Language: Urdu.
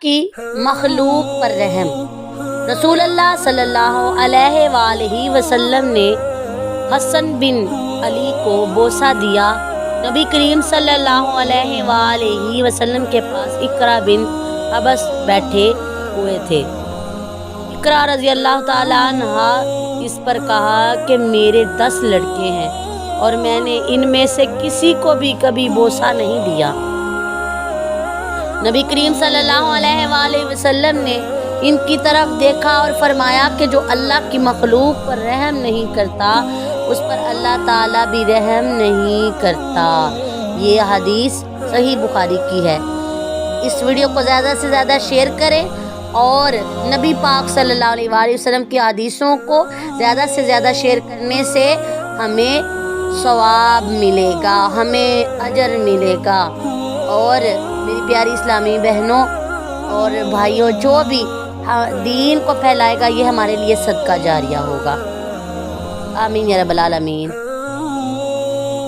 کی مخلوق پر رحم۔ رسول اللہ صلی اللہ علیہ وآلہ وسلم نے حسن بن علی کو بوسہ دیا۔ نبی کریم صلی اللہ علیہ وآلہ وسلم کے پاس اقرا بن حبس بیٹھے ہوئے تھے۔ اقرا رضی اللہ تعالیٰ عنہ اس پر کہا کہ میرے 10 لڑکے ہیں اور میں نے ان میں سے کسی کو بھی کبھی بوسہ نہیں دیا۔ نبی کریم صلی اللہ علیہ وآلہ وسلم نے ان کی طرف دیکھا اور فرمایا کہ جو اللہ کی مخلوق پر رحم نہیں کرتا اس پر اللہ تعالیٰ بھی رحم نہیں کرتا۔ یہ حدیث صحیح بخاری کی ہے۔ اس ویڈیو کو زیادہ سے زیادہ شیئر کریں اور نبی پاک صلی اللہ علیہ وآلہ وسلم کی حدیثوں کو زیادہ سے زیادہ شیئر کرنے سے ہمیں ثواب ملے گا، ہمیں اجر ملے گا۔ اور میری پیاری اسلامی بہنوں اور بھائیوں، جو بھی دین کو پھیلائے گا یہ ہمارے لیے صدقہ جاریہ ہوگا۔ آمین یا رب العالمین۔